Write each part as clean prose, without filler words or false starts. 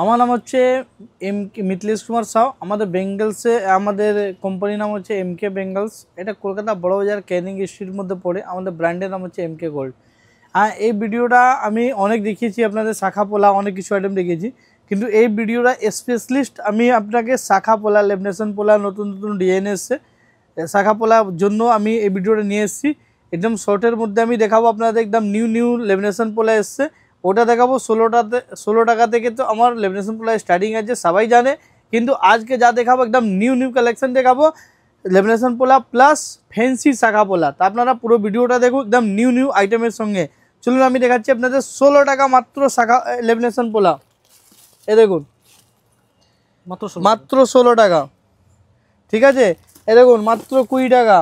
আমার নাম হচ্ছে মিথিলেশ কুমার সাউ। আমাদের বেঙ্গলসে আমাদের কোম্পানির নাম হচ্ছে MK বেঙ্গলস। এটা কলকাতা বড়বাজার ক্যানিং স্ট্রিটের মধ্যে পড়ে। আমাদের ব্র্যান্ডের নাম হচ্ছে MK গোল্ড। এই ভিডিওটা আমি অনেক দেখিয়েছি আপনাদের, শাখা পোলা অনেক কিছু আইটেম দেখিয়েছি, কিন্তু এই ভিডিওটা স্পেশালিস্ট আমি আপনাকে শাখা পোলা, লেমিনেশন পোলা, নতুন নতুন ডিজাইন এসছে শাখা পোলার জন্য আমি এই ভিডিওটা নিয়ে এসেছি। একদম শর্টের মধ্যে আমি দেখাবো আপনাদের। একদম নিউ লেমিনেশন পোলা এসছে, ওটা দেখাবো 16 টাকা থেকে। তো আমার লেমিনেশন পোলা স্টার্টিং আছে, সবাই জানে, কিন্তু আজকে যা দেখাবো একদম নিউ কালেকশন দেখাবো, লেমিনেশন পোলা প্লাস ফ্যান্সি শাখা পোলা। তা আপনারা পুরো ভিডিওটা দেখুন একদম নিউ আইটেমের সঙ্গে। চলুন আমি দেখাচ্ছি আপনাদের 16 টাকা মাত্র শাখা লেমিনেশন পোলা। এ দেখুন মাত্র 16 টাকা, ঠিক আছে। এ দেখুন মাত্র 20 টাকা,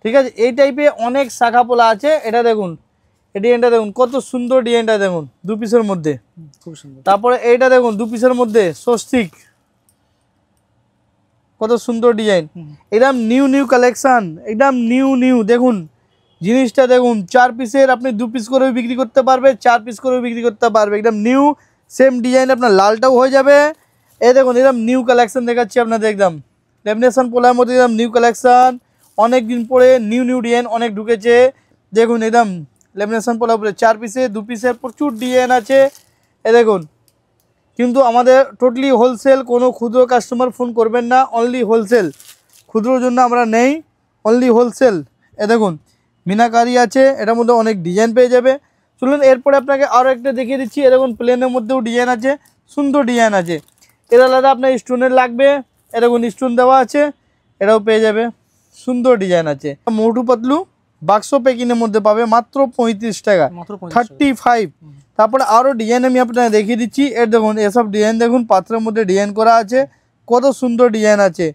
ঠিক আছে। এই টাইপে অনেক শাখা পোলা আছে। এটা দেখুন, এই ডিজাইনটা দেখুন কত সুন্দর, ডিজাইনটা দেখুন 2 পিসের মধ্যে, খুব সুন্দর। তারপরে এইটা দেখুন 2 পিসের মধ্যে স্বস্তিক, কত সুন্দর ডিজাইন। একদম নিউ কালেকশন, একদম নিউ দেখুন জিনিসটা দেখুন। 4 পিসের আপনি 2 পিস করেও বিক্রি করতে পারবে, 4 পিস করেও বিক্রি করতে পারবে। একদম নিউ সেম ডিজাইন, আপনার লালটাও হয়ে যাবে। এই দেখুন একদম নিউ কালেকশন দেখাচ্ছি আপনাদের, একদম লেমিনেশন পোলার মধ্যে একদম নিউ কালেকশন। অনেক দিন পরে নিউ ডিজাইন অনেক ঢুকেছে। দেখুন একদম লেমিনেশন পোলার উপরে 4 পিসে 2 পিসের প্রচুর ডিজাইন আছে। এ দেখুন, কিন্তু আমাদের টোটালি হোলসেল, কোনো ক্ষুদ্র কাস্টমার ফোন করবেন না, অনলি হোলসেল। ক্ষুদ্রর জন্য আমরা নেই, অনলি হোলসেল। এ দেখুন মিনাকারি আছে, এটার মধ্যে অনেক ডিজাইন পেয়ে যাবে। চলুন এরপরে আপনাকে আরও একটা দেখিয়ে দিচ্ছি। এ দেখুন প্লেনের মধ্যেও ডিজাইন আছে, সুন্দর ডিজাইন আছে। এর আলাদা আপনার স্টোনের লাগবে, এ দেখুন স্টোন দেওয়া আছে, এটাও পেয়ে যাবে, সুন্দর ডিজাইন আছে। মোটু পাতলু বাক্স প্যাকিংয়ের মধ্যে পাবে মাত্র 35 টাকা, 35। তারপরে আরও ডিজাইন আমি আপনাকে দেখিয়ে দিচ্ছি। এর দেখুন এসব ডিজাইন দেখুন, পাত্রের মধ্যে ডিজাইন করা আছে, কত সুন্দর ডিজাইন আছে।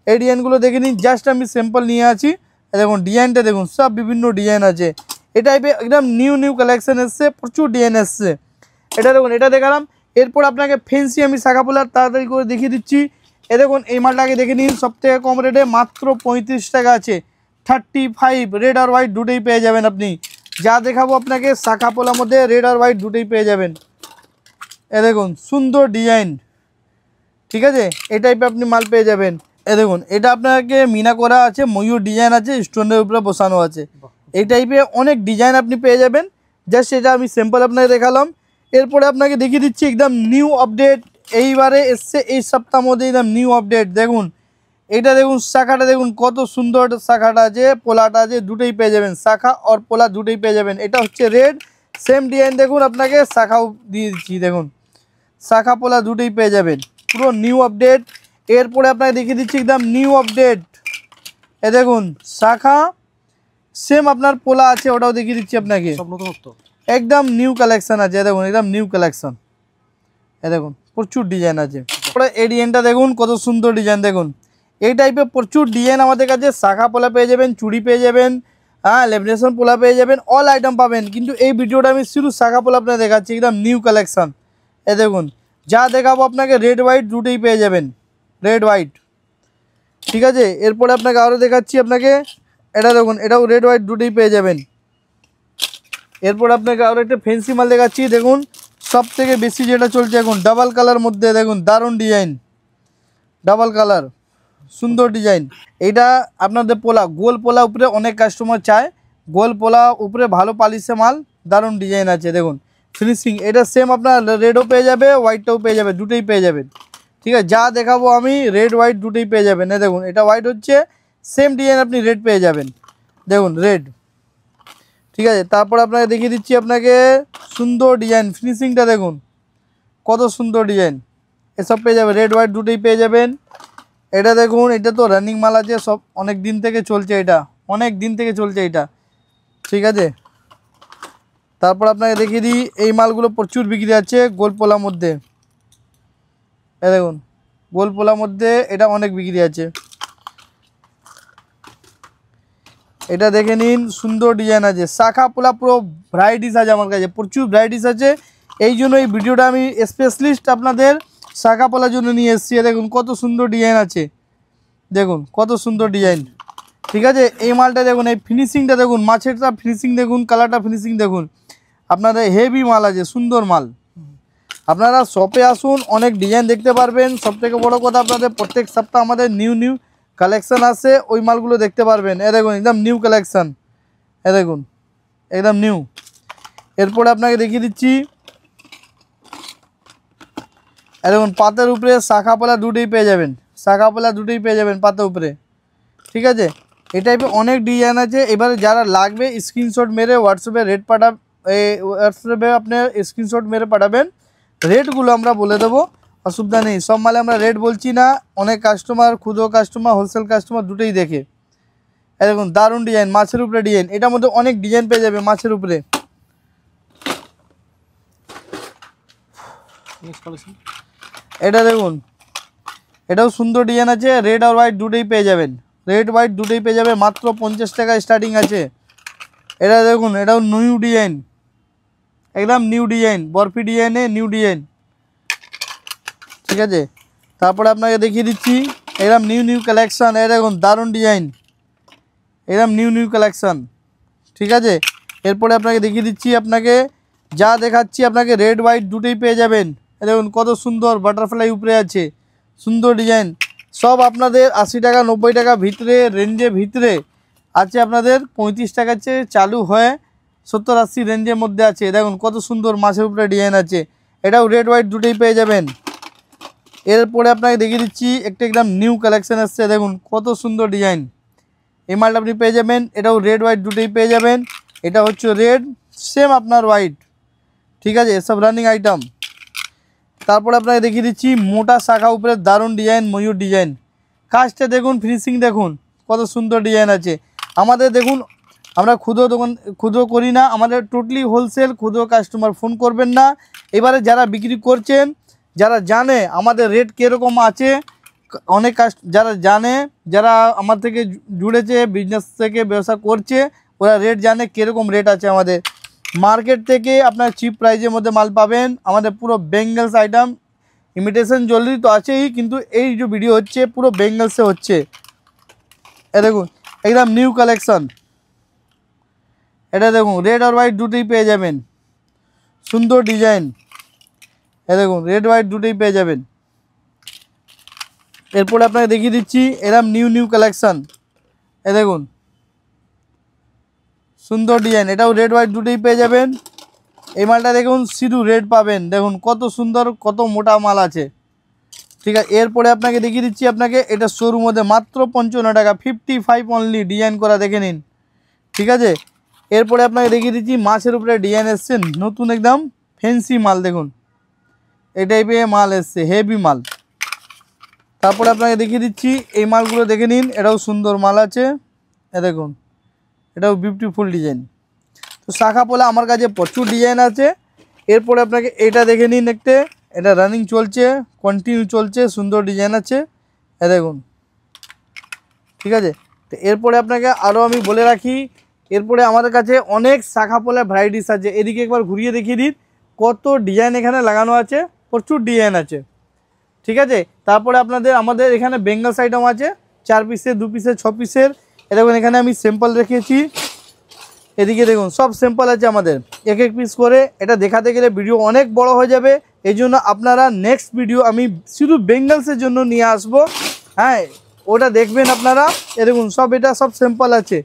এই ডিজাইনগুলো দেখে নিন, জাস্ট আমি স্যাম্পল নিয়ে আছি। দেখুন ডিজাইনটা দেখুন, সব বিভিন্ন ডিজাইন আছে। এই টাইপে একদম নিউ কালেকশন এসছে, প্রচুর ডিজাইন এসছে। এটা দেখুন, এটা দেখালাম। এরপর আপনাকে ফেন্সি আমি শাখা পোলার তাড়াতাড়ি করে দেখিয়ে দিচ্ছি। এ দেখুন এই মালটাকে দেখে নিন, সবথেকে কম রেটে মাত্র 35 টাকা আছে, 35। রেড আর হোয়াইট দুটোই পেয়ে যাবেন আপনি। যা দেখাবো আপনাকে শাখা পোলার মধ্যে রেড আর হোয়াইট দুটোই পেয়ে যাবেন। এ দেখুন সুন্দর ডিজাইন, ঠিক আছে। এই টাইপে আপনি মাল পেয়ে যাবেন। এ দেখুন এটা আপনাকে মিনা করা আছে, ময়ূর ডিজাইন আছে, স্টোনের উপরে বসানো আছে। এই টাইপে অনেক ডিজাইন আপনি পেয়ে যাবেন। জাস্ট এটা আমি স্যাম্পল আপনাকে দেখালাম। এরপরে আপনাকে দেখিয়ে দিচ্ছি একদম নিউ আপডেট, এইবারে এসছে এই সপ্তাহের মধ্যে একদম নিউ আপডেট। দেখুন এইটা দেখুন, শাখাটা দেখুন কত সুন্দর শাখাটা আছে, পোলাটা আছে, দুটোই পেয়ে যাবেন। শাখা আর পোলা দুটোই পেয়ে যাবেন। এটা হচ্ছে রেড, সেম ডিজাইন দেখুন, আপনাকে শাখাও দিয়ে দিচ্ছি। দেখুন শাখা পোলা দুটোই পেয়ে যাবেন, পুরো নিউ আপডেট। এরপরে আপনাকে দেখিয়ে দিচ্ছি একদম নিউ আপডেট। এ দেখুন শাখা সেম আপনার পোলা আছে, ওটাও দেখিয়ে দিচ্ছি আপনাকে, একদম নিউ কালেকশন আছে। দেখুন একদম নিউ কালেকশন। এ দেখুন প্রচুর ডিজাইন আছে। তারপরে এই ডিজাইনটা দেখুন কত সুন্দর ডিজাইন। দেখুন এই টাইপের প্রচুর ডিজাইন আমাদের কাছে। শাখা পোলা পেয়ে যাবেন, চুড়ি পেয়ে যাবেন, লেমিনেশন পোলা পেয়ে যাবেন, অল আইটেম পাবেন। কিন্তু এই ভিডিওটা আমি শুধু শাখা পোলা আপনাকে দেখাচ্ছি, একদম নিউ কালেকশন। এ দেখুন যা দেখাবো আপনাকে রেড হোয়াইট দুটোই পেয়ে যাবেন, রেড হোয়াইট, ঠিক আছে। এরপরে আপনাকে আরও দেখাচ্ছি আপনাকে, এটা দেখুন এটাও রেড হোয়াইট দুটোই পেয়ে যাবেন। এরপর আপনাকে আরও একটা ফ্যান্সি মাল দেখাচ্ছি। দেখুন সব থেকে বেশি যেটা চলছে এখন, ডাবল কালার মধ্যে দেখুন দারুণ ডিজাইন, ডাবল কালার, সুন্দর ডিজাইন। এইটা আপনাদের পোলা, গোল পোলা উপরে অনেক কাস্টমার চায়, গোল পোলা উপরে ভালো পালিশে মাল, দারুণ ডিজাইন আছে। দেখুন ফিনিশিং, এটা সেম আপনার রেডও পেয়ে যাবে, হোয়াইটটাও পেয়ে যাবে, দুটোই পেয়ে যাবেন, ঠিক আছে। যা দেখাবো আমি রেড হোয়াইট দুটোই পেয়ে যাবেন। এই দেখুন এটা হোয়াইট হচ্ছে, সেম ডিজাইন আপনি রেড পেয়ে যাবেন। দেখুন রেড, ঠিক আছে। তারপর আপনাকে দেখিয়ে দিচ্ছি আপনাকে সুন্দর ডিজাইন, ফিনিশিংটা দেখুন কত সুন্দর ডিজাইন, এসব পেয়ে যাবে, রেড হোয়াইট দুটোই পেয়ে যাবেন। এটা দেখুন এটা তো রানিং মাল আছে, সব অনেক দিন থেকে চলছে, এটা অনেক দিন থেকে চলছে এটা, ঠিক আছে। তারপর আপনাকে দেখিয়ে দিই এই মালগুলো প্রচুর বিক্রি আছে গোল পোলার মধ্যে। এ দেখুন গোল পোলার মধ্যে এটা অনেক বিক্রি আছে। এটা দেখে নিন সুন্দর ডিজাইন আছে, শাখা পোলা পুরো ভ্যারাইটিস আছে আমার কাছে, প্রচুর ভ্যারাইটিস আছে। এই জন্য এই ভিডিওটা আমি স্পেশালিস্ট আপনাদের শাখা পোলার জন্য নিয়ে এসেছি। দেখুন কত সুন্দর ডিজাইন আছে, দেখুন কত সুন্দর ডিজাইন, ঠিক আছে। এই মালটা দেখুন, এই ফিনিশিংটা দেখুন, মাছেরটা ফিনিশিং দেখুন, কালারটা ফিনিশিং দেখুন, আপনাদের হেভি মাল আছে, সুন্দর মাল। আপনারা শপে আসুন, অনেক ডিজাইন দেখতে পারবেন। সবথেকে বড় কথা আপনাদের প্রত্যেক সপ্তাহ আমাদের নিউ নিউ কালেকশান আসে, ওই মালগুলো দেখতে পারবেন। এ দেখুন একদম নিউ কালেকশান, এ দেখুন একদম নিউ। এরপরে আপনাকে দেখিয়ে দিচ্ছি, এ দেখুন পাতের উপরে শাখা পলা দুটোই পেয়ে যাবেন, শাখা পলা দুটোই পেয়ে যাবেন পাতের উপরে। ঠিক আছে, এই টাইপের অনেক ডিজাইন আছে। এবারে যারা লাগবে স্ক্রিনশট মেরে হোয়াটসঅ্যাপে রেট হোয়াটসঅ্যাপে আপনি স্ক্রিনশট মেরে পাঠাবেন, রেটগুলো আমরা বলে দেবো, অসুবিধা নেই। সব মালে আমরা রেট বলছি না, অনেক কাস্টমার, ক্ষুদ্র কাস্টমার, হোলসেল কাস্টমার দুটোই দেখে। এই দেখুন দারুণ ডিজাইন, মাছের উপরে ডিজাইন, এটার মধ্যে অনেক ডিজাইন পেয়ে যাবে মাছের উপরে। এটা দেখুন, এটাও সুন্দর ডিজাইন আছে, রেড আর হোয়াইট দুটোই পেয়ে যাবেন, রেড হোয়াইট দুটোই পেয়ে যাবে, মাত্র 50 টাকা স্টার্টিং আছে। এটা দেখুন, এটাও নিউ ডিজাইন, একদম নিউ ডিজাইন, বরফি ডিজাইনে নিউ ডিজাইন। ঠিক আছে, তারপরে আপনাকে দেখিয়ে দিচ্ছি একদম নিউ নিউ কালেকশান। এই দেখুন দারুণ ডিজাইন, একদম নিউ নিউ কালেকশান। ঠিক আছে, এরপরে আপনাকে দেখিয়ে দিচ্ছি, আপনাকে যা দেখাচ্ছি আপনাকে রেড হোয়াইট দুটোই পেয়ে যাবেন। এই দেখুন কত সুন্দর বাটারফ্লাই উপরে আছে, সুন্দর ডিজাইন। সব আপনাদের 80 টাকা 90 টাকা ভিতরে, রেঞ্জের ভিতরে আছে। আপনাদের 35 টাকার চেয়ে চালু হয়ে 70-80 রেঞ্জের মধ্যে আছে। দেখুন কত সুন্দর মাছের উপরে ডিজাইন আছে, এটাও রেড হোয়াইট দুটোই পেয়ে যাবেন। এরপরে আপনাকে দেখিয়ে দিচ্ছি একটা একদম নিউ কালেকশান আসছে, দেখুন কত সুন্দর ডিজাইন, এই মালটা আপনি পেয়ে যাবেন। এটাও রেড হোয়াইট দুটোই পেয়ে যাবেন। এটা হচ্ছে রেড, সেম আপনার হোয়াইট। ঠিক আছে, এসব রানিং আইটেম। তারপরে আপনাকে দেখিয়ে দিচ্ছি মোটা শাখা উপরে দারুণ ডিজাইন, ময়ূর ডিজাইন। কাজটা দেখুন, ফিনিশিং দেখুন কত সুন্দর ডিজাইন আছে। আমাদের দেখুন, আমরা ক্ষুদ্র করি না, আমাদের টোটালি হোলসেল। ক্ষুদ্র কাস্টমার ফোন করবেন না। এবারে যারা বিক্রি করছেন, যারা জানে আমাদের রেট কীরকম আছে, অনেক যারা জানে, যারা আমার থেকে জুড়েছে, বিজনেস থেকে ব্যবসা করছে, ওরা রেট জানে কীরকম রেট আছে আমাদের। মার্কেট থেকে আপনার চিপ প্রাইজের মধ্যে মাল পাবেন। আমাদের পুরো বেঙ্গলস আইটেম, ইমিটেশন জুয়েলারি তো আছেই, কিন্তু এই যে ভিডিও হচ্ছে পুরো বেঙ্গলসে হচ্ছে। এ দেখুন একদম নিউ কালেকশন, এটা দেখুন রেড আর হোয়াইট দুটোই পেয়ে যাবেন, সুন্দর ডিজাইন। এ দেখুন রেড হোয়াইট দুটোই পেয়ে যাবেন। এরপরে আপনাকে দেখিয়ে দিচ্ছি এরকম নিউ নিউ কালেকশান। এ দেখুন সুন্দর ডিজাইন, এটাও রেড হোয়াইট দুটোই পেয়ে যাবেন। এই মালটা দেখুন শুধু রেড পাবেন, দেখুন কত সুন্দর, কত মোটা মাল আছে। ঠিক আছে, এরপরে আপনাকে দেখিয়ে দিচ্ছি, আপনাকে এটা শোরুম মধ্যে মাত্র 55 টাকা, 55 অনলি, ডিজাইন করা দেখে নিন। ঠিক আছে, এরপরে আপনাকে দেখিয়ে দিচ্ছি মাছের উপরে ডিজাইন এসছে, নতুন একদম ফ্যান্সি মাল। দেখুন এই টাইপের মাল এসছে, হেভি মাল। তারপরে আপনাকে দেখিয়ে দিচ্ছি এই মালগুলো দেখে নিন, এটাও সুন্দর মাল আছে। এ দেখুন এটাও বিউটিফুল ডিজাইন। তো শাখা পোলা আমার কাছে প্রচুর ডিজাইন আছে। এরপরে আপনাকে এটা দেখে নিন, একটা এটা রানিং চলছে, কন্টিনিউ চলছে, সুন্দর ডিজাইন আছে। এ দেখুন। ঠিক আছে, তো এরপরে আপনাকে আরও আমি বলে রাখি, এরপরে আমাদের কাছে অনেক শাখা পোলা ভ্যারাইটিস আছে। এদিকে একবার ঘুরিয়ে দেখিয়ে দিন, কত ডিজাইন এখানে লাগানো আছে, প্রচুর ডিজাইন আছে। ঠিক আছে, তারপরে আমাদের এখানে বেঙ্গলস আইটেম আছে, 4 পিসের, 2 পিসের, 6 পিসের। এ দেখুন এখানে আমি স্যাম্পল রেখেছি, এদিকে দেখুন সব স্যাম্পল আছে আমাদের, এক এক পিস করে। এটা দেখাতে গেলে ভিডিও অনেক বড় হয়ে যাবে, এই জন্য আপনারা নেক্সট ভিডিও আমি শুধু বেঙ্গলসের জন্য নিয়ে আসবো। হ্যাঁ, ওটা দেখবেন আপনারা। এ দেখুন সব, এটা সব স্যাম্পল আছে।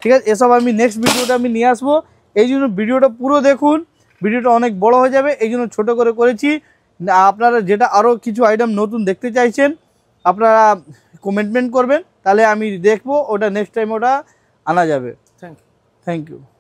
ঠিক আছে, এসব আমি নেক্সট ভিডিওটা আমি নিয়ে আসবো, এই জন্য ভিডিওটা পুরো দেখুন। ভিডিওটা অনেক বড় হয়ে যাবে, এই জন্য ছোটো করে করেছি। আপনারা যেটা আরও কিছু আইটেম নতুন দেখতে চাইছেন, আপনারা কমেন্টমেন্ট করবেন, তাহলে আমি দেখবো, ওটা নেক্সট টাইম ওটা আনা যাবে। Thank you.